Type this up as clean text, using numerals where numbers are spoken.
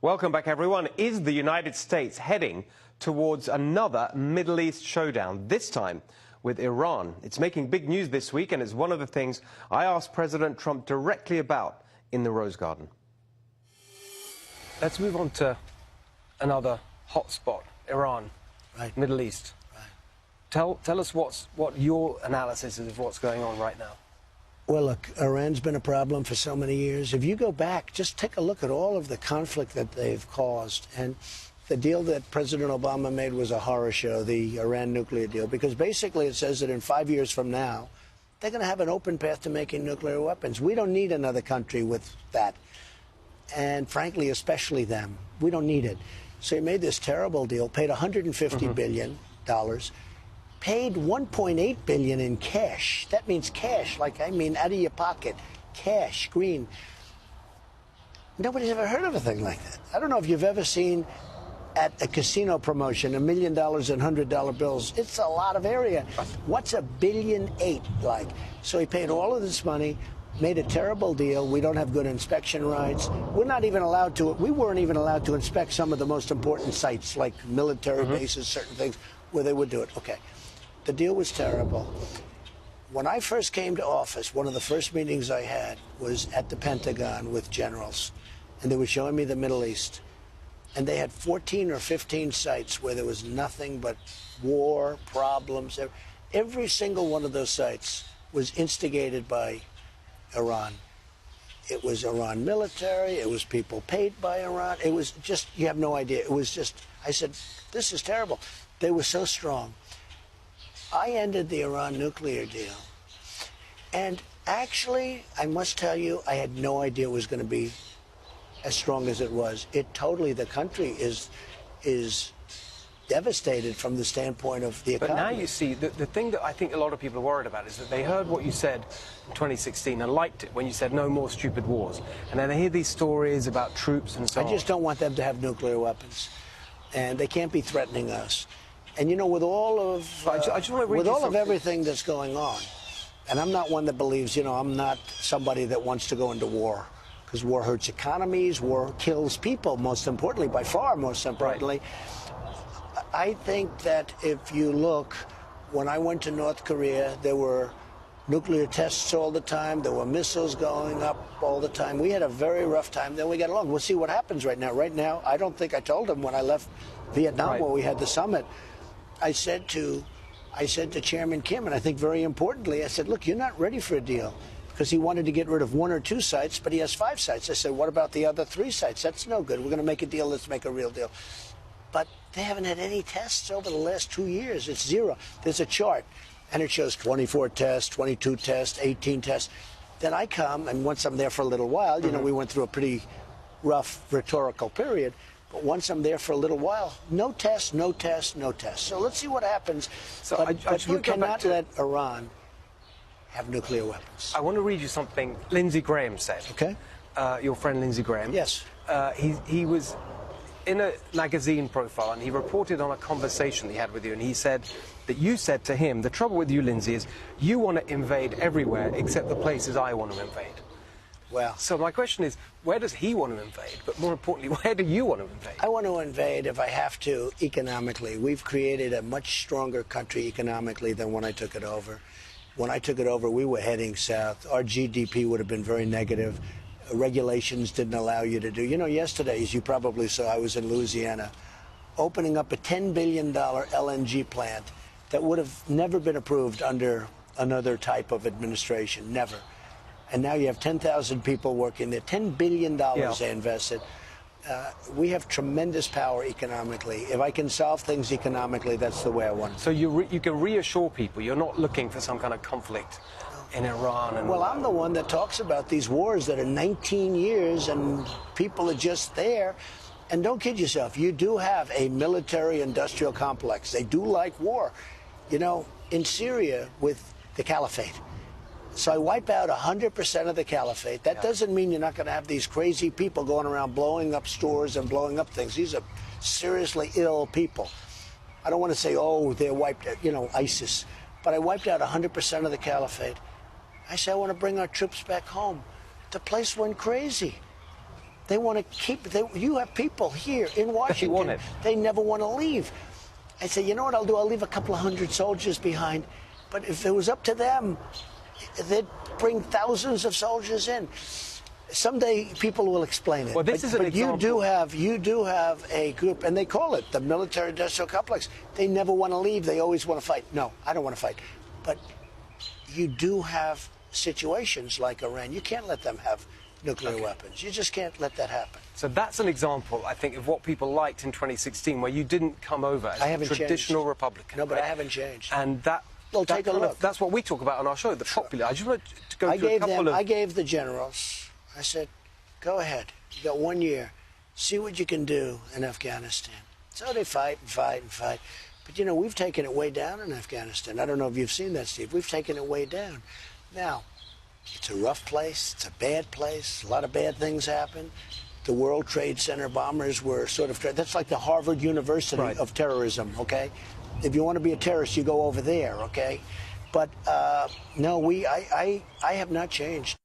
Welcome back, everyone. Is the United States heading towards another Middle East showdown, this time with Iran? It's making big news this week, and it's one of the things I asked President Trump directly about in the Rose Garden. Let's move on to another hotspot, Iran, Right. Middle East. Right. Tell us what your analysis is of what's going on right now. Well, look, Iran's been a problem for so many years. If you go back, just take a look at all of the conflict that they've caused. And the deal that President Obama made was a horror show, the Iran nuclear deal, because basically it says that in 5 years from now, they're going to have an open path to making nuclear weapons. We don't need another country with that. And frankly, especially them. We don't need it. So he made this terrible deal, paid $150 billion. Paid $1.8 billion in cash. That means cash, out of your pocket, cash, green. Nobody's ever heard of a thing like that. I don't know if you've ever seen at a casino promotion $1 million in $100 bills. It's a lot of area. What's $1.8 billion like? So he paid all of this money, made a terrible deal. We don't have good inspection rights. We weren't even allowed to inspect some of the most important sites, like military bases, certain things, where they would do it. Okay. The deal was terrible. When I first came to office, one of the first meetings I had was at the Pentagon with generals, and they were showing me the Middle East. And they had 14 or 15 sites where there was nothing but war, problems. Every single one of those sites was instigated by Iran. It was Iran military. It was people paid by Iran. It was just, you have no idea. It was just, I said, this is terrible. They were so strong. I ended the Iran nuclear deal. And actually, I must tell you, I had no idea it was going to be as strong as it was. The country is devastated from the standpoint of the economy. But now you see, the thing that I think a lot of people are worried about is that they heard what you said in 2016 and liked it when you said no more stupid wars. And then they hear these stories about troops and so on. I just don't want them to have nuclear weapons. And they can't be threatening us. And, you know, with all of everything that's going on, and I'm not one that believes, you know, I'm not somebody that wants to go into war, because war hurts economies, war kills people, most importantly, by far most importantly. Right. I think that if you look, when I went to North Korea, there were nuclear tests all the time. There were missiles going up all the time. We had a very rough time. Then we got along. We'll see what happens right now. Right now, I don't think I told him when I left Vietnam, where we had the summit. I said to Chairman Kim, and I think very importantly, I said, look, you're not ready for a deal, because he wanted to get rid of 1 or 2 sites, but he has 5 sites. I said, what about the other 3 sites? That's no good. We're going to make a deal. Let's make a real deal. But they haven't had any tests over the last 2 years. It's zero. There's a chart, and it shows 24 tests, 22 tests, 18 tests. Then I come, and once I'm there for a little while, you know, we went through a pretty rough rhetorical period. But once I'm there for a little while, no tests, no tests, no tests. So let's see what happens. So but you cannot let Iran have nuclear weapons. I want to read you something Lindsey Graham said. Okay. Your friend Lindsey Graham. Yes. He was in a magazine profile, and he reported on a conversation he had with you, and he said that you said to him, the trouble with you, Lindsey, is you want to invade everywhere except the places I want to invade. Well, so my question is, where does he want to invade? But more importantly, where do you want to invade? I want to invade, if I have to, economically. We've created a much stronger country economically than when I took it over. When I took it over, we were heading south. Our GDP would have been very negative. Regulations didn't allow you to do. You know, yesterday, as you probably saw, I was in Louisiana, opening up a $10 billion LNG plant that would have never been approved under another type of administration, never. And now you have 10,000 people working there, $10 billion they invested. We have tremendous power economically. If I can solve things economically, that's the way I want it. So you can reassure people you're not looking for some kind of conflict in Iran? Well, I'm the one that talks about these wars that are 19 years and people are just there. And don't kid yourself, you do have a military-industrial complex. They do like war. You know, in Syria with the caliphate. So I wipe out 100% of the caliphate. That doesn't mean you're not going to have these crazy people going around blowing up stores and blowing up things. These are seriously ill people. I don't want to say, oh, they're wiped out, you know, ISIS. But I wiped out 100% of the caliphate. I say I want to bring our troops back home. The place went crazy. They want to keep. You have people here in Washington. They never want to leave. I say, you know what I'll do? I'll leave a couple of hundred soldiers behind. But if it was up to them, they'd bring thousands of soldiers in. Someday people will explain it. Well, this is an example. You do have a group, and they call it the military-industrial complex. They never want to leave. They always want to fight. No, I don't want to fight. But you do have situations like Iran. You can't let them have nuclear weapons. You just can't let that happen. So that's an example, I think, of what people liked in 2016, where you didn't come over as a traditional Republican. No, but I haven't changed. And that. Well, take a look. That's what we talk about on our show, the popular. I just want to go through a couple of. I gave the generals. I said, go ahead. You got 1 year. See what you can do in Afghanistan. So they fight and fight and fight. But, you know, we've taken it way down in Afghanistan. I don't know if you've seen that, Steve. We've taken it way down. Now, it's a rough place. It's a bad place. A lot of bad things happen. The World Trade Center bombers were sort of, that's like the Harvard University of terrorism, okay? If you want to be a terrorist, you go over there, okay? But, no, I have not changed.